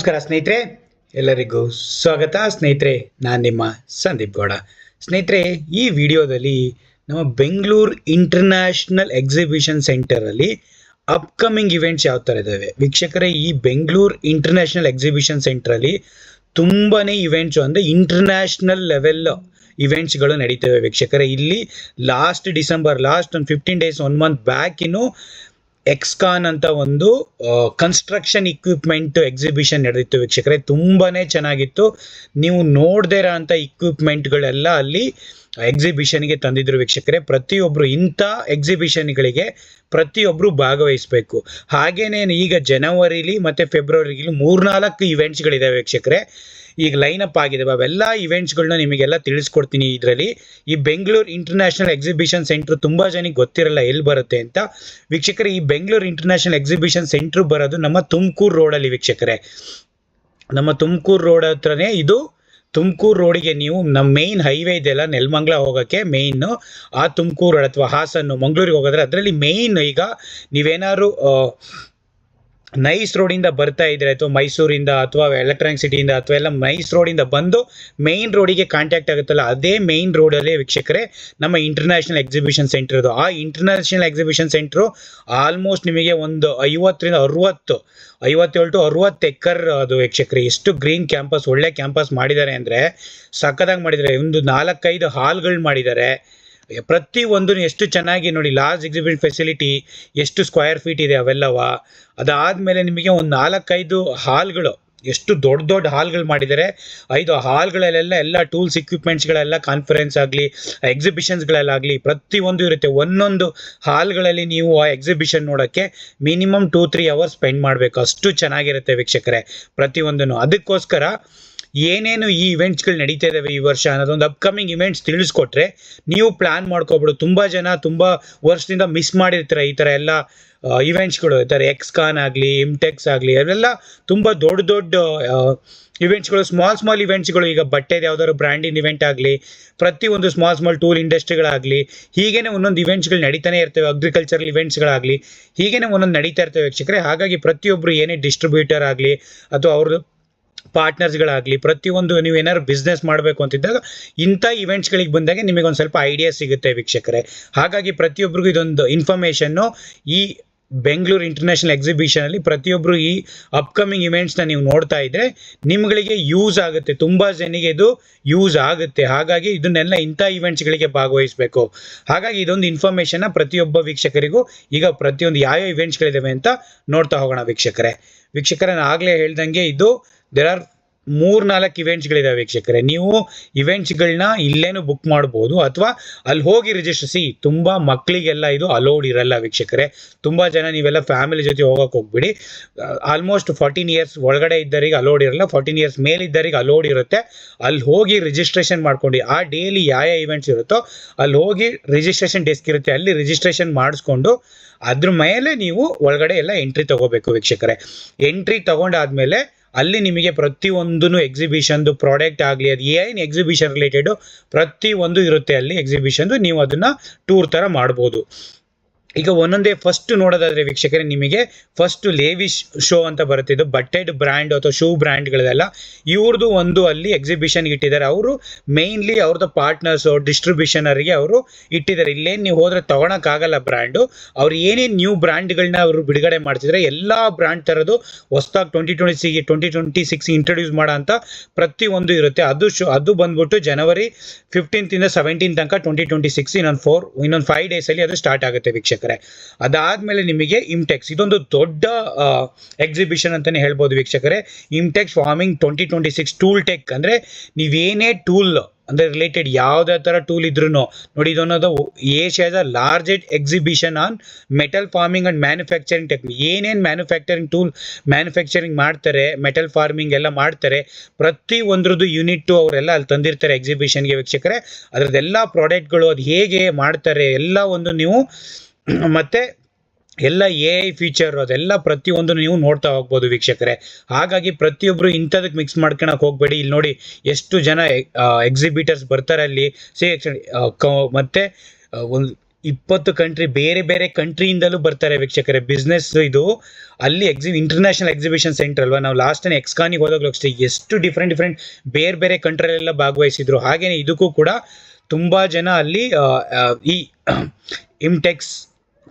ನಮಸ್ಕಾರ ಸ್ನೇಹಿತರೆ, ಎಲ್ಲರಿಗೂ ಸ್ವಾಗತ. ಸ್ನೇಹಿತರೆ, ನಾನು ನಿಮ್ಮ ಸಂದೀಪ್ ಗೌಡ. ಸ್ನೇಹಿತರೆ, ಈ ವಿಡಿಯೋದಲ್ಲಿ ನಮ್ಮ ಬೆಂಗಳೂರು ಇಂಟರ್ನ್ಯಾಷನಲ್ ಎಕ್ಸಿಬಿಷನ್ ಸೆಂಟರಲ್ಲಿ ಅಪ್ಕಮಿಂಗ್ ಇವೆಂಟ್ಸ್ ಯಾವ ಥರ ಇದ್ದಾವೆ ವೀಕ್ಷಕರೇ. ಈ ಬೆಂಗಳೂರು ಇಂಟರ್ನ್ಯಾಷನಲ್ ಎಕ್ಸಿಬಿಷನ್ ಸೆಂಟ್ರಲ್ಲಿ ತುಂಬಾನೇ ಇವೆಂಟ್ಸ್ ಅಂದರೆ ಇಂಟರ್ನ್ಯಾಷನಲ್ ಲೆವೆಲ್ ಇವೆಂಟ್ಸ್ಗಳು ನಡೀತವೆ ವೀಕ್ಷಕರೇ. ಇಲ್ಲಿ ಡಿಸೆಂಬರ್ ಲಾಸ್ಟ್ ಒಂದು 15 ಡೇಸ್ 1 ಮಂತ್ ಬ್ಯಾಕ್ ಇನ್ನು ಎಕ್ಸ್ಕಾನ್ ಅಂತ ಒಂದು ಕನ್ಸ್ಟ್ರಕ್ಷನ್ ಇಕ್ವಿಪ್ಮೆಂಟ್ ಎಕ್ಸಿಬಿಷನ್ ನಡೆದಿತ್ತು ವೀಕ್ಷಕರೇ. ತುಂಬಾನೇ ಚೆನ್ನಾಗಿತ್ತು. ನೀವು ನೋಡದೇ ಇರೋ ಅಂತ ಇಕ್ವಿಪ್ಮೆಂಟ್ಗಳೆಲ್ಲ ಅಲ್ಲಿ ಎಕ್ಸಿಬಿಷನ್ಗೆ ತಂದಿದ್ರು ವೀಕ್ಷಕರೇ. ಪ್ರತಿಯೊಬ್ಬರು ಇಂಥ ಎಕ್ಸಿಬಿಷನ್ಗಳಿಗೆ ಪ್ರತಿಯೊಬ್ಬರು ಭಾಗವಹಿಸಬೇಕು. ಹಾಗೇನೇ ಈಗ ಜನವರಿಲಿ ಮತ್ತು ಫೆಬ್ರವರಿಲಿ 3-4 ಇವೆಂಟ್ಸ್ಗಳಿದ್ದಾವೆ ವೀಕ್ಷಕರೇ. ಈಗ ಲೈನ್ ಅಪ್ ಆಗಿದ್ದಾವೆ. ಅವೆಲ್ಲ ಇವೆಂಟ್ಸ್ಗಳನ್ನ ನಿಮಗೆಲ್ಲ ತಿಳಿಸ್ಕೊಡ್ತೀನಿ ಇದರಲ್ಲಿ. ಈ ಬೆಂಗಳೂರು ಇಂಟರ್ನ್ಯಾಷನಲ್ ಎಕ್ಸಿಬಿಷನ್ ಸೆಂಟ್ರ್ ತುಂಬ ಜನಕ್ಕೆ ಗೊತ್ತಿರಲ್ಲ ಎಲ್ಲಿ ಬರುತ್ತೆ ಅಂತ ವೀಕ್ಷಕರೇ. ಈ ಬೆಂಗಳೂರು ಇಂಟರ್ನ್ಯಾಷನಲ್ ಎಕ್ಸಿಬಿಷನ್ ಸೆಂಟ್ರ್ ಬರೋದು ನಮ್ಮ ತುಮಕೂರು ರೋಡಲ್ಲಿ ವೀಕ್ಷಕರೇ. ನಮ್ಮ ತುಮಕೂರು ರೋಡ್ ಹತ್ರನೇ ಇದು. ತುಮಕೂರು ರೋಡಿಗೆ ನೀವು ನಮ್ಮ ಮೇಯ್ನ್ ಹೈವೇ ಇದೆಯಲ್ಲ ನೆಲಮಂಗಲ ಹೋಗೋಕ್ಕೆ ಮೇಯ್ನು, ಆ ತುಮಕೂರು ರೋಡ್ ಅಥವಾ ಹಾಸನ್ನು ಮಂಗಳೂರಿಗೆ ಹೋಗೋದ್ರೆ ಅದರಲ್ಲಿ ಮೇಯ್ನ್. ಈಗ ನೀವೇನಾದ್ರು ನೈಸ್ ರೋಡಿಂದ ಬರ್ತಾ ಇದ್ರೆ ಅಥವಾ ಮೈಸೂರಿಂದ ಅಥವಾ ಎಲೆಕ್ಟ್ರಾನಿಕ್ ಸಿಟಿಯಿಂದ ಅಥವಾ ಎಲ್ಲ ನೈಸ್ ರೋಡಿಂದ ಬಂದು ಮೇಯ್ನ್ ರೋಡಿಗೆ ಕಾಂಟ್ಯಾಕ್ಟ್ ಆಗುತ್ತಲ್ಲ, ಅದೇ ಮೇಯ್ನ್ ರೋಡಲ್ಲೇ ವೀಕ್ಷಕರೇ ನಮ್ಮ ಇಂಟರ್ನ್ಯಾಷನಲ್ ಎಕ್ಸಿಬಿಷನ್ ಸೆಂಟರ್ ಇದು. ಆ ಇಂಟರ್ನ್ಯಾಷನಲ್ ಎಕ್ಸಿಬಿಷನ್ ಸೆಂಟ್ರು ಆಲ್ಮೋಸ್ಟ್ ನಿಮಗೆ ಒಂದು 57 to 60 ಎಕರ್ ಅದು ವೀಕ್ಷಕರೇ. ಎಷ್ಟು ಗ್ರೀನ್ ಕ್ಯಾಂಪಸ್, ಒಳ್ಳೆ ಕ್ಯಾಂಪಸ್ ಮಾಡಿದ್ದಾರೆ ಅಂದರೆ ಸಕ್ಕದಾಗಿ ಮಾಡಿದ್ದಾರೆ. ಒಂದು 4-5 ಹಾಲ್ಗಳು ಮಾಡಿದ್ದಾರೆ. ಪ್ರತಿ ಒಂದು ಎಷ್ಟು ಚೆನ್ನಾಗಿ ನೋಡಿ, ಲಾರ್ಜ್ ಎಕ್ಸಿಬಿಷನ್ ಫೆಸಿಲಿಟಿ ಎಷ್ಟು ಸ್ಕ್ವೇರ್ ಫೀಟ್ ಇದೆ ಅವೆಲ್ಲವ. ಅದಾದಮೇಲೆ ನಿಮಗೆ ಒಂದು 4-5 ಹಾಲ್ಗಳು, ಎಷ್ಟು ದೊಡ್ಡ ದೊಡ್ಡ ಹಾಲ್ಗಳು ಮಾಡಿದ್ದಾರೆ. 5 ಹಾಲ್ಗಳಲ್ಲೆಲ್ಲ ಎಲ್ಲ ಟೂಲ್ಸ್ ಇಕ್ವಿಪ್ಮೆಂಟ್ಸ್ಗಳೆಲ್ಲ, ಕಾನ್ಫರೆನ್ಸ್ ಆಗಲಿ ಎಕ್ಸಿಬಿಷನ್ಸ್ಗಳಲ್ಲಾಗಲಿ ಪ್ರತಿಯೊಂದು ಇರುತ್ತೆ. ಒಂದೊಂದು ಹಾಲ್ಗಳಲ್ಲಿ ನೀವು ಆ ಎಕ್ಸಿಬಿಷನ್ ನೋಡೋಕ್ಕೆ ಮಿನಿಮಮ್ 2-3 ಅವರ್ಸ್ ಸ್ಪೆಂಡ್ ಮಾಡಬೇಕು. ಅಷ್ಟು ಚೆನ್ನಾಗಿರುತ್ತೆ ವೀಕ್ಷಕರೇ ಪ್ರತಿಯೊಂದನ್ನು. ಅದಕ್ಕೋಸ್ಕರ ಏನೇನು ಈ ಇವೆಂಟ್ಸ್ಗಳು ನಡೀತಾ ಇದ್ದಾವೆ ಈ ವರ್ಷ ಅನ್ನೋದೊಂದು ಅಪ್ಕಮಿಂಗ್ ಇವೆಂಟ್ಸ್ ತಿಳಿಸ್ಕೊಟ್ರೆ ನೀವು ಪ್ಲ್ಯಾನ್ ಮಾಡ್ಕೊಬಿಡು. ತುಂಬ ಜನ ತುಂಬ ವರ್ಷದಿಂದ ಮಿಸ್ ಮಾಡಿರ್ತಾರೆ ಈ ಥರ ಎಲ್ಲ ಇವೆಂಟ್ಸ್ಗಳು. ಈ ಥರ ಎಕ್ಸ್ಕಾನ್ ಆಗಲಿ, ಇಮ್ಟೆಕ್ಸ್ ಆಗಲಿ, ಅವೆಲ್ಲ ತುಂಬ ದೊಡ್ಡ ದೊಡ್ಡ ಇವೆಂಟ್ಸ್ಗಳು. ಸ್ಮಾಲ್ ಇವೆಂಟ್ಸ್ಗಳು, ಈಗ ಬಟ್ಟೆದು ಯಾವ್ದಾದ್ರು ಬ್ರ್ಯಾಂಡಿನ ಇವೆಂಟ್ ಆಗಲಿ, ಪ್ರತಿಯೊಂದು ಸ್ಮಾಲ್ ಟೂಲ್ ಇಂಡಸ್ಟ್ರಿಗಳಾಗಲಿ, ಹೀಗೇನೆ ಒಂದೊಂದು ಇವೆಂಟ್ಸ್ಗಳು ನಡೀತಾನೆ ಇರ್ತವೆ. ಅಗ್ರಿಕಲ್ಚರಲ್ ಇವೆಂಟ್ಸ್ಗಳಾಗಲಿ ಹೀಗೇನೆ ಒಂದೊಂದು ನಡೀತಾ ಇರ್ತವೆ ವೀಕ್ಷಕರೇ. ಹಾಗಾಗಿ ಪ್ರತಿಯೊಬ್ಬರು ಏನೇ ಡಿಸ್ಟ್ರಿಬ್ಯೂಟರ್ ಆಗಲಿ ಅಥವಾ ಅವ್ರದ್ದು ಪಾರ್ಟ್ನರ್ಸ್ಗಳಾಗಲಿ, ಪ್ರತಿಯೊಂದು ನೀವು ಏನಾದ್ರು ಬಿಸ್ನೆಸ್ ಮಾಡಬೇಕು ಅಂತಿದ್ದಾಗ ಇಂಥ ಇವೆಂಟ್ಸ್ಗಳಿಗೆ ಬಂದಾಗ ನಿಮಗೆ ಒಂದು ಸ್ವಲ್ಪ ಐಡಿಯಾ ಸಿಗುತ್ತೆ ವೀಕ್ಷಕರೇ. ಹಾಗಾಗಿ ಪ್ರತಿಯೊಬ್ಬರಿಗೂ ಇದೊಂದು ಇನ್ಫಾರ್ಮೇಷನ್ನು. ಈ ಬೆಂಗಳೂರು ಇಂಟರ್ನ್ಯಾಷನಲ್ ಎಕ್ಸಿಬಿಷನಲ್ಲಿ ಪ್ರತಿಯೊಬ್ಬರು ಈ ಅಪ್ಕಮಿಂಗ್ ಇವೆಂಟ್ಸ್ನ ನೀವು ನೋಡ್ತಾ ಇದ್ದರೆ ನಿಮ್ಗಳಿಗೆ ಯೂಸ್ ಆಗುತ್ತೆ. ತುಂಬ ಜನರಿಗೆ ಇದು ಯೂಸ್ ಆಗುತ್ತೆ. ಹಾಗಾಗಿ ಇದನ್ನೆಲ್ಲ ಇಂಥ ಇವೆಂಟ್ಸ್ಗಳಿಗೆ ಭಾಗವಹಿಸಬೇಕು. ಹಾಗಾಗಿ ಇದೊಂದು ಇನ್ಫಾರ್ಮೇಷನ್ನ ಪ್ರತಿಯೊಬ್ಬ ವೀಕ್ಷಕರಿಗೂ ಈಗ ಪ್ರತಿಯೊಂದು ಯಾವ ಇವೆಂಟ್ಸ್ಗಳಿದ್ದಾವೆ ಅಂತ ನೋಡ್ತಾ ಹೋಗೋಣ ವೀಕ್ಷಕರೇ. ನಾನು ಆಗಲೇ ಹೇಳ್ದಂಗೆ ಇದು ದೇರ್ ಆರ್ 3-4 ಇವೆಂಟ್ಸ್ಗಳಿದಾವೆ ವೀಕ್ಷಕರೇ. ನೀವು ಇವೆಂಟ್ಸ್ಗಳನ್ನ ಇಲ್ಲೇನು ಬುಕ್ ಮಾಡ್ಬೋದು ಅಥವಾ ಅಲ್ಲಿ ಹೋಗಿ ರಿಜಿಸ್ಟ್ರಿಸಿ. ತುಂಬ ಮಕ್ಕಳಿಗೆಲ್ಲ ಇದು ಅಲೋಡ್ ಇರಲ್ಲ ವೀಕ್ಷಕರೇ. ತುಂಬ ಜನ ನೀವೆಲ್ಲ ಫ್ಯಾಮಿಲಿ ಜೊತೆ ಹೋಗೋಕೆ ಹೋಗ್ಬಿಡಿ. ಆಲ್ಮೋಸ್ಟ್ 14 ಇಯರ್ಸ್ ಒಳಗಡೆ ಇದ್ದವರಿಗೆ ಅಲೋಡ್ ಇರಲ್ಲ, 14 ಇಯರ್ಸ್ ಮೇಲಿದ್ದವರಿಗೆ ಅಲೋಡ್ ಇರುತ್ತೆ. ಅಲ್ಲಿ ಹೋಗಿ ರಿಜಿಸ್ಟ್ರೇಷನ್ ಮಾಡ್ಕೊಂಡು ಆ ಡೇಲಿ ಯಾವ ಇವೆಂಟ್ಸ್ ಇರುತ್ತೋ ಅಲ್ಲಿ ಹೋಗಿ ರಿಜಿಸ್ಟ್ರೇಷನ್ ಡೆಸ್ಕ್ ಇರುತ್ತೆ, ಅಲ್ಲಿ ರಿಜಿಸ್ಟ್ರೇಷನ್ ಮಾಡಿಸ್ಕೊಂಡು ಅದ್ರ ಮೇಲೆ ನೀವು ಒಳಗಡೆ ಎಲ್ಲ ಎಂಟ್ರಿ ತಗೋಬೇಕು ವೀಕ್ಷಕರೇ. ಎಂಟ್ರಿ ತಗೊಂಡಾದ್ಮೇಲೆ ಅಲ್ಲಿ ನಿಮಗೆ ಪ್ರತಿಯೊಂದು ಎಕ್ಸಿಬಿಷನ್ದು ಪ್ರಾಡಕ್ಟ್ ಆಗಲಿ, ಅದು ಏನು ಎಕ್ಸಿಬಿಷನ್ ರಿಲೇಟೆಡು ಪ್ರತಿಯೊಂದು ಇರುತ್ತೆ ಅಲ್ಲಿ ಎಕ್ಸಿಬಿಷನ್ದು. ನೀವು ಅದನ್ನು ಟೂರ್ ಥರ ಮಾಡ್ಬೋದು. ಈಗ ಒಂದೊಂದೇ ಫಸ್ಟ್ ನೋಡೋದಾದರೆ ವೀಕ್ಷಕರೇ, ನಿಮಗೆ ಫಸ್ಟ್ ಲೇವಿಶ್ ಶೋ ಅಂತ ಬರುತ್ತೆ. ಇದು ಬಟ್ಟೆಡ್ ಬ್ರ್ಯಾಂಡ್ ಅಥವಾ ಶೂ ಬ್ರ್ಯಾಂಡ್ಗಳೆಲ್ಲ ಇವ್ರದ್ದು ಒಂದು ಅಲ್ಲಿ ಎಕ್ಸಿಬಿಷನ್ಗೆ ಇಟ್ಟಿದ್ದಾರೆ. ಅವರು ಮೇಯ್ನ್ಲಿ ಅವ್ರದ್ದು ಪಾರ್ಟ್ನರ್ಸು ಡಿಸ್ಟ್ರಿಬ್ಯೂಷನರಿಗೆ ಅವರು ಇಟ್ಟಿದ್ದಾರೆ. ಇಲ್ಲೇನು ನೀವು ಹೋದರೆ ತೊಗೊಳಕ್ಕಾಗಲ್ಲ ಬ್ರ್ಯಾಂಡು. ಅವ್ರು ಏನೇನು ನ್ಯೂ ಬ್ರ್ಯಾಂಡ್ಗಳನ್ನ ಅವರು ಬಿಡುಗಡೆ ಮಾಡ್ತಿದ್ದಾರೆ ಎಲ್ಲ ಬ್ರ್ಯಾಂಡ್ ಥರದ್ದು ಹೊಸದಾಗಿ 2026 ಇಂಟ್ರೊಡ್ಯೂಸ್ ಮಾಡೋ ಅಂತ ಪ್ರತಿಯೊಂದು ಇರುತ್ತೆ. ಅದು ಬಂದ್ಬಿಟ್ಟು ಜನವರಿ 15 ಇಂದ 17 ತನಕ 2026 ಇನ್ನೊಂದು 5 ಡೇಸಲ್ಲಿ ಅದು ಸ್ಟಾರ್ಟ್ ಆಗುತ್ತೆ ವೀಕ್ಷಕರೇ. ಅದಾದ್ಮೇಲೆ ನಿಮಗೆ ಇಮ್ಟೆಕ್ಸ್, ಇದೊಂದು ದೊಡ್ಡ ಎಕ್ಸಿಬಿಷನ್ ಅಂತಾನೆ ಹೇಳ್ಬೋದು ವೀಕ್ಷಕರೇ. ಇಮ್ಟೆಕ್ಸ್ ಫಾರ್ಮಿಂಗ್ 2026 ಟೂಲ್ ಟೆಕ್ ಅಂದರೆ ನೀವೇನೇ ಟೂಲ್ ಅಂದರೆ ರಿಲೇಟೆಡ್ ಯಾವುದೇ ಥರ ಟೂಲ್ ಇದ್ರೂ ನೋಡಿ, ಇದೊಂದು ಏಷ್ಯಾದ largest exhibition on metal farming and manufacturing technique. ಏನೇನು ಮ್ಯಾನುಫ್ಯಾಕ್ಚರಿಂಗ್ ಮಾಡ್ತಾರೆ, ಮೆಟಲ್ ಫಾರ್ಮಿಂಗ್ ಎಲ್ಲ ಮಾಡ್ತಾರೆ, ಪ್ರತಿ ಒಂದ್ರದ್ದು ಯೂನಿಟ್ಟು ಅವರೆಲ್ಲ ಅಲ್ಲಿ ತಂದಿರ್ತಾರೆ ಎಕ್ಸಿಬಿಷನ್ಗೆ ವೀಕ್ಷಕರೇ. ಅದರದ್ದೆಲ್ಲ ಪ್ರಾಡಕ್ಟ್ಗಳು ಅದು ಹೇಗೆ ಮಾಡ್ತಾರೆ ಎಲ್ಲ ಒಂದು ನೀವು ಮತ್ತು ಎಲ್ಲ AI ಫೀಚರ್ ಅದೆಲ್ಲ ಪ್ರತಿಯೊಂದು ನೀವು ನೋಡ್ತಾ ಹೋಗ್ಬೋದು ವೀಕ್ಷಕರೇ. ಹಾಗಾಗಿ ಪ್ರತಿಯೊಬ್ಬರು ಇಂಥದಕ್ಕೆ ಮಿಕ್ಸ್ ಮಾಡ್ಕೊಳಕ್ಕೆ ಹೋಗಬೇಡಿ. ಇಲ್ಲಿ ನೋಡಿ ಎಷ್ಟು ಜನ ಎಕ್ಸಿಬಿಟರ್ಸ್ ಬರ್ತಾರೆ ಅಲ್ಲಿ. ಮತ್ತು ಒಂದು 20 ಕಂಟ್ರಿ, ಬೇರೆ ಬೇರೆ ಕಂಟ್ರಿಯಿಂದಲೂ ಬರ್ತಾರೆ ವೀಕ್ಷಕರೇ. ಬಿಸ್ನೆಸ್ ಇದು ಅಲ್ಲಿ ಇಂಟರ್ನ್ಯಾಷನಲ್ ಎಕ್ಸಿಬಿಷನ್ ಸೆಂಟರ್ ಅಲ್ವಾ. ನಾವು ಲಾಸ್ಟ್ ಟೈಮ್ ಎಕ್ಸ್ಕಾನಿಗೆ ಹೋದಾಗಲೂ ಅಷ್ಟೇ ಎಷ್ಟು ಡಿಫ್ರೆಂಟ್ ಬೇರೆ ಬೇರೆ ಕಂಟ್ರಿಯಲ್ಲೆಲ್ಲ ಭಾಗವಹಿಸಿದ್ರು. ಹಾಗೇನೆ ಇದಕ್ಕೂ ಕೂಡ ತುಂಬಾ ಜನ ಅಲ್ಲಿ ಈ ಇಮ್ಟೆಕ್ಸ್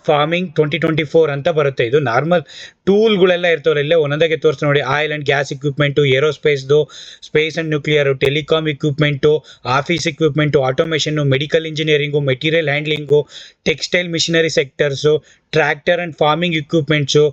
ಫಾರ್ಮಿಂಗ್ 2024 ಅಂತ ಬರುತ್ತೆ. ಇದು ನಾರ್ಮಲ್ ಟೂಲ್ಗಳೆಲ್ಲ ಇರ್ತವ್ರೆ, ಇಲ್ಲೇ ಒಂದೊಂದಾಗೆ ತೋರಿಸ್ತಾ ನೋಡಿ. ಆಯಿಲ್ ಅಂಡ್ ಗ್ಯಾಸ್ ಇಕ್ವಿಪ್ಮೆಂಟು, ಏರೋಸ್ಪೇಸ್ದು, space and nuclear, telecom equipment, office equipment, automation, medical engineering, material handling, textile machinery sectors, tractor and farming equipments,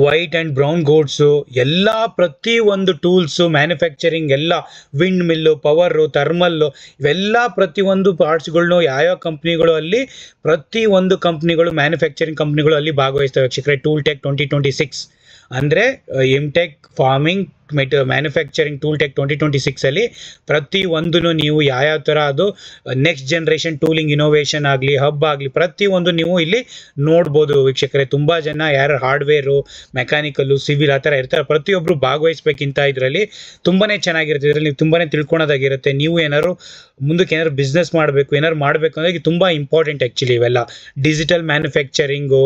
white and brown goods, ಎಲ್ಲ ಪ್ರತಿ ಒಂದು ಟೂಲ್ಸು, ಮ್ಯಾನುಫ್ಯಾಕ್ಚರಿಂಗ್ ಎಲ್ಲ, ವಿಂಡ್ ಮಿಲ್ಲು, ಪವರು, ಥರ್ಮಲ್ಲು, ಇವೆಲ್ಲ ಪ್ರತಿಯೊಂದು ಪಾರ್ಟ್ಸ್ಗಳ್ನು ಯಾವ್ಯಾವ ಕಂಪ್ನಿಗಳು ಅಲ್ಲಿ, ಪ್ರತಿ ಒಂದು ಕಂಪ್ನಿಗಳು, ಮ್ಯಾನುಫ್ಯಾಕ್ಚರಿಂಗ್ ಕಂಪ್ನಿಗಳು ಅಲ್ಲಿ ಭಾಗವಹಿಸ್ತವೆ ವೀಕ್ಷಕರೇ. ಟೂಲ್ ಟೆಕ್ 2026 ಅಂದರೆ MTech farming manufacturing tool tech 2026 ಅಲ್ಲಿ ಪ್ರತಿ ಒಂದು ನೀವು ಯಾವ ಥರ ಅದು ನೆಕ್ಸ್ಟ್ ಜನರೇಷನ್ ಟೂಲಿಂಗ್ ಇನೋವೇಷನ್ ಆಗಲಿ, ಹಬ್ ಆಗಲಿ, ಪ್ರತಿಯೊಂದು ನೀವು ಇಲ್ಲಿ ನೋಡ್ಬೋದು ವೀಕ್ಷಕರೇ. ತುಂಬ ಜನ ಯಾರು ಹಾರ್ಡ್ವೇರು, ಮೆಕ್ಯಾನಿಕಲ್ಲು, ಸಿವಿಲ್ ಆ ಥರ ಇರ್ತಾರೆ, ಪ್ರತಿಯೊಬ್ಬರು ಭಾಗವಹಿಸ್ಬೇಕಿಂತ ಇದರಲ್ಲಿ ತುಂಬಾ ಚೆನ್ನಾಗಿರುತ್ತೆ. ಇದರಲ್ಲಿ ನೀವು ತುಂಬಾ ತಿಳ್ಕೊಳೋದಾಗಿರುತ್ತೆ. ನೀವು ಏನಾದ್ರು ಮುಂದಕ್ಕೆ ಏನಾದ್ರು ಬಿಸ್ನೆಸ್ ಮಾಡಬೇಕು, ಏನಾದ್ರು ಮಾಡಬೇಕು ಅಂದರೆ ಇದು ತುಂಬ ಇಂಪಾರ್ಟೆಂಟ್ ಆ್ಯಕ್ಚುಲಿ. ಇವೆಲ್ಲ digital manufacturing,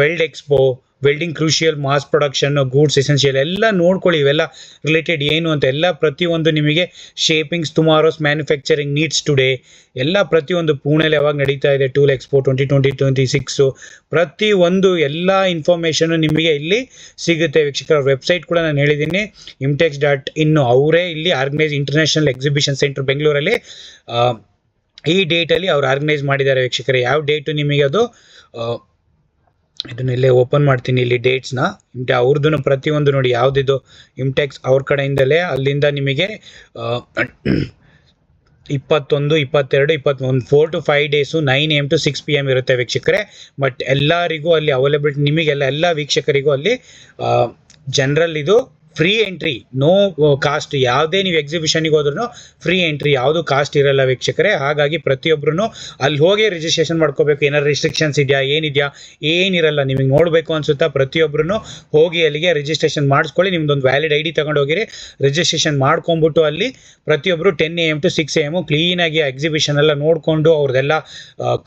weld expo, welding crucial, mass production, goods essential ಎಲ್ಲ ನೋಡ್ಕೊಳ್ಳಿ. ಇವೆಲ್ಲ ರಿಲೇಟೆಡ್ ಏನು ಅಂತ ಎಲ್ಲ ಪ್ರತಿಯೊಂದು ನಿಮಗೆ shapings tomorrow's manufacturing needs today ಎಲ್ಲ ಪ್ರತಿಯೊಂದು ಪುಣೆಯಲ್ಲಿ ಯಾವಾಗ ನಡೀತಾ ಇದೆ ಟೂಲ್ ಎಕ್ಸ್ಪೋ 2026 ಪ್ರತಿಯೊಂದು ಎಲ್ಲ ಇನ್ಫಾರ್ಮೇಷನು ನಿಮಗೆ ಇಲ್ಲಿ ಸಿಗುತ್ತೆ ವೀಕ್ಷಕರ. ವೆಬ್ಸೈಟ್ ಕೂಡ ನಾನು ಹೇಳಿದ್ದೀನಿ, imtex.in. ಅವರೇ ಇಲ್ಲಿ ಆರ್ಗನೈಸ್ ಇಂಟರ್ನ್ಯಾಷನಲ್ ಎಕ್ಸಿಬಿಷನ್ ಸೆಂಟರ್ ಬೆಂಗಳೂರಲ್ಲಿ ಈ ಡೇಟಲ್ಲಿ ಅವ್ರು ಆರ್ಗನೈಸ್ ಮಾಡಿದ್ದಾರೆ ವೀಕ್ಷಕರೇ. ಯಾವ ಡೇಟು ನಿಮಗೆ ಅದು ಇದನ್ನೆಲ್ಲೇ ಓಪನ್ ಮಾಡ್ತೀನಿ ಇಲ್ಲಿ ಡೇಟ್ಸ್ನ. ಅವ್ರದ್ದು ಪ್ರತಿಯೊಂದು ನೋಡಿ ಯಾವುದಿದು ಇಮ್ಟೆಕ್ಸ್ ಅವ್ರ ಕಡೆಯಿಂದಲೇ ಅಲ್ಲಿಂದ ನಿಮಗೆ 21, 22, 21 4 to 5 days 9 AM to 6 PM ಇರುತ್ತೆ ವೀಕ್ಷಕರೇ. ಬಟ್ ಎಲ್ಲರಿಗೂ ಅಲ್ಲಿ ಅವೈಲಬಿಲಿಟಿ ನಿಮಗೆಲ್ಲ ವೀಕ್ಷಕರಿಗೂ ಅಲ್ಲಿ ಜನರಲ್ ಇದು ಫ್ರೀ ಎಂಟ್ರಿ, ನೋ ಕಾಸ್ಟ್. ಯಾವುದೇ ನೀವು ಎಕ್ಸಿಬಿಷನ್ಗೆ ಹೋದ್ರೂ ಫ್ರೀ ಎಂಟ್ರಿ, ಯಾವುದು ಕಾಸ್ಟ್ ಇರಲ್ಲ ವೀಕ್ಷಕರೇ. ಹಾಗಾಗಿ ಪ್ರತಿಯೊಬ್ಬರೂ ಅಲ್ಲಿ ಹೋಗಿ ರಿಜಿಸ್ಟ್ರೇಷನ್ ಮಾಡ್ಕೋಬೇಕು. ಏನಾದ್ರು ರಿಸ್ಟ್ರಿಕ್ಷನ್ಸ್ ಇದೆಯಾ, ಏನಿರಲ್ಲ. ನಿಮಗೆ ನೋಡಬೇಕು ಅನ್ಸುತ್ತಾ ಪ್ರತಿಯೊಬ್ಬರೂ ಹೋಗಿ ಅಲ್ಲಿಗೆ ರಿಜಿಸ್ಟ್ರೇಷನ್ ಮಾಡಿಸ್ಕೊಳ್ಳಿ. ನಿಮ್ದೊಂದು ವ್ಯಾಲಿಡ್ ID ತಗೊಂಡು ಹೋಗಿರಿ, ರಿಜಿಸ್ಟ್ರೇಷನ್ ಮಾಡ್ಕೊಂಬಿಟ್ಟು ಅಲ್ಲಿ ಪ್ರತಿಯೊಬ್ಬರು 10 AM to 6 AM ಕ್ಲೀನಾಗಿ ಎಕ್ಸಿಬಿಷನ್ ಎಲ್ಲ ನೋಡಿಕೊಂಡು ಅವ್ರದ್ದೆಲ್ಲ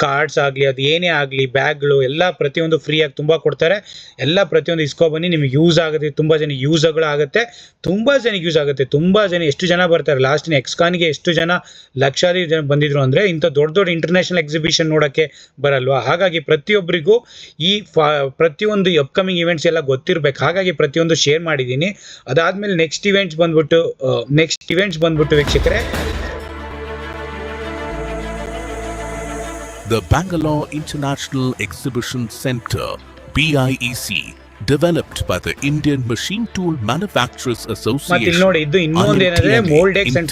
ಕಾರ್ಡ್ಸ್ ಆಗಲಿ, ಅದು ಏನೇ ಆಗಲಿ, ಬ್ಯಾಗ್ಗಳು ಎಲ್ಲ ಪ್ರತಿಯೊಂದು ಫ್ರೀಯಾಗಿ ತುಂಬ ಕೊಡ್ತಾರೆ. ಎಲ್ಲ ಪ್ರತಿಯೊಂದು ಇಸ್ಕೊಬನ್ನಿ, ನಿಮಗೆ ಯೂಸ್ ಆಗುತ್ತೆ. ತುಂಬ ಜನ ಯೂಸ್ಗಳು ಆಗುತ್ತೆ, ತುಂಬಾ ಜನಕ್ಕೆ ಯೂಸ್ ಆಗುತ್ತೆ. ತುಂಬಾ ಜನ ಎಷ್ಟು ಜನ ಬರ್ತಾರೆ ಲಾಸ್ಟ್ ಎಕ್ಸ್ಕಾನ್ಗೆ, ಎಷ್ಟು ಜನ ಲಕ್ಷಾಧಿಕ ಜನ ಬಂದಿದ್ರು ಅಂದ್ರೆ ಇಂಥ ದೊಡ್ಡ ದೊಡ್ಡ ಇಂಟರ್ನ್ಯಾಷನಲ್ ಎಕ್ಸಿಬಿಷನ್ ನೋಡಕ್ಕೆ ಬರಲ್ವಾ. ಹಾಗಾಗಿ ಪ್ರತಿಯೊಬ್ಬರಿಗೂ ಈ ಪ್ರತಿಯೊಂದು ಅಪ್ಕಮಿಂಗ್ ಇವೆಂಟ್ಸ್ ಎಲ್ಲ ಗೊತ್ತಿರ್ಬೇಕು. ಹಾಗಾಗಿ ಪ್ರತಿಯೊಂದು ಶೇರ್ ಮಾಡಿದ್ದೀನಿ. ಅದಾದ್ಮೇಲೆ ನೆಕ್ಸ್ಟ್ ಇವೆಂಟ್ಸ್ ಬಂದ್ಬಿಟ್ಟು ವೀಕ್ಷಕರೇ, The Bangalore International Exhibition Center, BIEC, developed by the Indian Machine Tool Manufacturers Association ನೋಡಿ, ಇದು ಇನ್ನೊಂದು ಏನಂದ್ರೆ ಮೋಲ್ಡೆಕ್ಸ್ ಅಂಡ್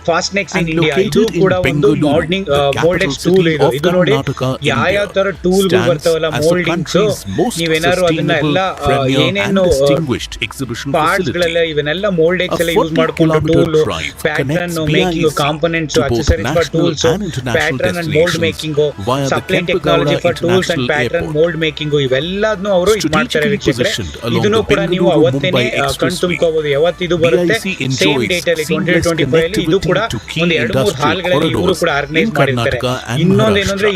ಫಾಸ್ಟ್ನೆಕ್ಸ್ ಇನ್ ಇಂಡಿಯಾ. ಇದು ಕೂಡ ಒಂದು ಮೋಲ್ಡೆಕ್ಸ್ ಟೂಲ್. ಇದು ನೋಡಿ ಯಾವ ತರ ಟೂಲ್ ಬರ್ತಾವಲ್ಲ ಮೋಲ್ಡಿಂಗ್ಸ್, ನೀವೇನಾದ್ರು ಅದನ್ನ ಎಲ್ಲ ಏನೇನು ಪಾರ್ಟ್ಸ್ ಗಳೆಲ್ಲ ಇವನ್ನೆಲ್ಲ ಮೋಲ್ಡೆಕ್ಸ್ ಎಲ್ಲ ಯೂಸ್ ಮಾಡ್ಕೊಂಡು tool, pattern making, components, accessories for tools, pattern and mould making, supply technology for tools and pattern mould making, ಇವೆಲ್ಲ ಅವರು ಇದು ಮಾಡ್ತಾರೆ ವೀಕ್ಷಕರೇ. ಇದನ್ನು ಕೂಡ ನೀವು ಅವತ್ತೇನೆ ಕಣ್ ತುಂಬ್ಕೋಬಹುದು. ಯಾವತ್ತಿದು ಬರುತ್ತೆ ಸೇಮ್ ಡೇಟ್ ಅಲ್ಲಿ 2025 ಅಲ್ಲಿ. ಇದು ಕೂಡ ಒಂದು 2-3 ಹಾಲ್ಗಳಲ್ಲಿ ಇವರು ಕೂಡ ಆರ್ಗನೈಸ್ ಮಾಡಿರ್ತಾರೆ.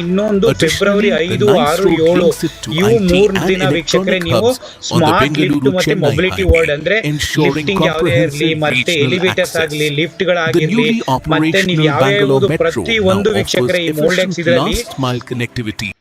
ಇನ್ನೊಂದು ಫೆಬ್ರವರಿ 5, 6, 7 ಇವು 3 ದಿನ ವೀಕ್ಷಕರೇ ನೀವು ಸ್ಮಾರ್ಟ್ ಲಿಫ್ಟ್ ಮತ್ತೆ ಮೊಬಿಲಿಟಿ ವರ್ಲ್ಡ್ ಅಂದ್ರೆ ಲಿಫ್ಟಿಂಗ್ ಯಾವುದೇ ಇರಲಿ, ಮತ್ತೆ ಎಲಿವೇಟರ್ಸ್ ಆಗಲಿ, ಲಿಫ್ಟ್ ಗಳಾಗಿರ್ಲಿ, ಮತ್ತೆ ನೀವು ಯಾವ್ಯಾವುದು ಪ್ರತಿ ಒಂದು ವೀಕ್ಷಕರೇ ಈ ಮೋಲ್ಡೆಕ್ಸ್ ಇದರಲ್ಲಿ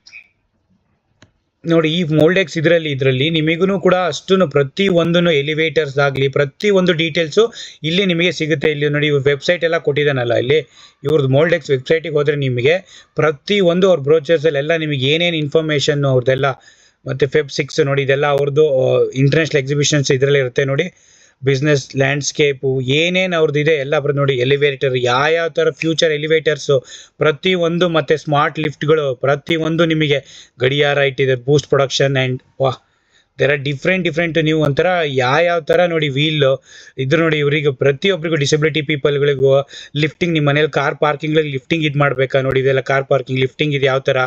ನೋಡಿ, ಈ ಮೋಲ್ಡೆಕ್ಸ್ ಇದರಲ್ಲಿ ನಿಮಗೂ ಕೂಡ ಅಷ್ಟು ಪ್ರತಿ ಒಂದು ಎಲಿವೇಟರ್ಸ್ ಆಗಲಿ ಪ್ರತಿ ಒಂದು ಡೀಟೇಲ್ಸು ಇಲ್ಲಿ ನಿಮಗೆ ಸಿಗುತ್ತೆ. ಇಲ್ಲಿ ನೋಡಿ ಇವ್ರ ವೆಬ್ಸೈಟ್ ಎಲ್ಲ ಕೊಟ್ಟಿದ್ದಾನಲ್ಲ, ಇಲ್ಲಿ ಇವ್ರದ್ದು ಮೋಲ್ಡೆಕ್ಸ್ ವೆಬ್ಸೈಟಿಗೆ ಹೋದರೆ ನಿಮಗೆ ಪ್ರತಿ ಒಂದು ಅವ್ರ ಬ್ರೋಚರ್ಸಲ್ಲೆಲ್ಲ ನಿಮಗೆ ಏನೇನು ಇನ್ಫಾರ್ಮೇಷನ್ ಅವ್ರದ್ದೆಲ್ಲ, ಮತ್ತು Feb 6 ನೋಡಿ ಇದೆಲ್ಲ ಅವ್ರದ್ದು ಇಂಟರ್ನ್ಯಾಷನಲ್ ಎಕ್ಸಿಬಿಷನ್ಸ್ ಇದರಲ್ಲಿ ಇರುತ್ತೆ ನೋಡಿ. ಬಿಸ್ನೆಸ್ ಲ್ಯಾಂಡ್ಸ್ಕೇಪು ಏನೇನು ಅವ್ರದ್ದು ಇದೆ ಎಲ್ಲ ಬರೋದು ನೋಡಿ. ಎಲಿವೇಟರ್ ಯಾವ ಥರ ಫ್ಯೂಚರ್ ಎಲಿವೇಟರ್ಸು ಪ್ರತಿಯೊಂದು, ಮತ್ತು ಸ್ಮಾರ್ಟ್ ಲಿಫ್ಟ್ಗಳು ಪ್ರತಿಯೊಂದು ನಿಮಗೆ ಗಡಿಯಾರ ಇಟ್ಟಿದೆ, boost production and there are different ನೀವು ಒಂಥರ ಯಾವ ಥರ ನೋಡಿ ವೀಲ್ ಇದ್ರ ನೋಡಿ ಇವರಿಗೆ ಪ್ರತಿಯೊಬ್ಬರಿಗೂ ಡಿಸಬಿಲಿಟಿ ಪೀಪಲ್ಗಳಿಗೂ ಲಿಫ್ಟಿಂಗ್ ನಿಮ್ಮ ಮನೇಲಿ ಕಾರ್ ಪಾರ್ಕಿಂಗ್ಗಳಿಗೆ ಲಿಫ್ಟಿಂಗ್ ಇದು ಮಾಡಬೇಕಾ ನೋಡಿ, ಇದೆಲ್ಲ ಕಾರ್ ಪಾರ್ಕಿಂಗ್ ಲಿಫ್ಟಿಂಗ್ ಇದು ಯಾವ ಥರ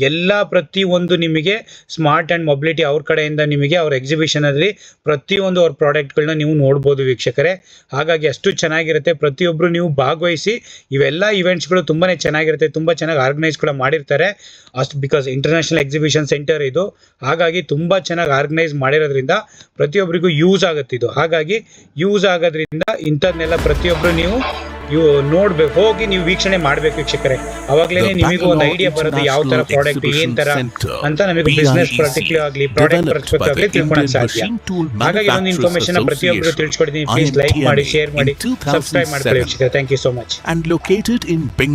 ಎಲ್ಲ ಪ್ರತಿಯೊಂದು ನಿಮಗೆ ಸ್ಮಾರ್ಟ್ ಆ್ಯಂಡ್ ಮೊಬಿಲಿಟಿ ಅವ್ರ ಕಡೆಯಿಂದ ನಿಮಗೆ ಅವ್ರ ಎಕ್ಸಿಬಿಷನಲ್ಲಿ ಪ್ರತಿಯೊಂದು ಅವ್ರ ಪ್ರಾಡಕ್ಟ್ಗಳನ್ನ ನೀವು ನೋಡ್ಬೋದು ವೀಕ್ಷಕರೇ. ಹಾಗಾಗಿ ಅಷ್ಟು ಚೆನ್ನಾಗಿರುತ್ತೆ, ಪ್ರತಿಯೊಬ್ಬರು ನೀವು ಭಾಗವಹಿಸಿ. ಇವೆಲ್ಲ ಇವೆಂಟ್ಸ್ಗಳು ತುಂಬಾ ಚೆನ್ನಾಗಿರುತ್ತೆ, ತುಂಬ ಚೆನ್ನಾಗಿ ಆರ್ಗನೈಸ್ ಕೂಡ ಮಾಡಿರ್ತಾರೆ ಅಷ್ಟು, ಬಿಕಾಸ್ ಇಂಟರ್ನ್ಯಾಷನಲ್ ಎಕ್ಸಿಬಿಷನ್ ಸೆಂಟರ್ ಇದು. ಹಾಗಾಗಿ ತುಂಬ ಚೆನ್ನಾಗಿ ಆರ್ಗನೈಸ್ ಮಾಡಿರೋದ್ರಿಂದ ಪ್ರತಿಯೊಬ್ಬರಿಗೂ ಯೂಸ್ ಆಗುತ್ತೆ ಇದು. ಹಾಗಾಗಿ ಯೂಸ್ ಆಗೋದ್ರಿಂದ ಇಂಥದ್ನೆಲ್ಲ ಪ್ರತಿಯೊಬ್ಬರು ನೀವು ನೋಡ್ಬೇಕು, ಹೋಗಿ ನೀವು ವೀಕ್ಷಣೆ ಮಾಡ್ಬೇಕು ವೀಕ್ಷಕರೇ. ಅವಾಗಲೇ ನಿಮಗೂ ಒಂದು ಐಡಿಯಾ ಬರೋದು ಯಾವ ತರ ಪ್ರಾಡಕ್ಟ್ ಏನ್ ತರ ಅಂತ ನಮಗೆ ಬಿಸ್ನೆಸ್ ಪರ್ಟಿಕ್ಯುಲರ್ ಆಗಲಿ ಪ್ರಾಡಕ್ಟ್ ಪರ್ಸ್ಪೆಕ್ಟಿವ್ ಆಗಲಿ ತಿಳ್ಕೊಳಕ್ ಸಾಧ್ಯ. ಹಾಗಾಗಿ ಒಂದು ಇನ್ಫಾರ್ಮೇಶನ್ ಪ್ರತಿಯೊಬ್ಬರು ತಿಳ್ಸ್ಕೊಡ್ತೀನಿ. ಪ್ಲೀಸ್ ಲೈಕ್ ಮಾಡಿ, ಶೇರ್ ಮಾಡಿ, ಸಬ್ಸ್ಕ್ರೈಬ್ ಮಾಡ್ಕೊಳ್ಳಿ ವೀಕ್ಷಕರೇ. Thank you so much. And located in Bengal.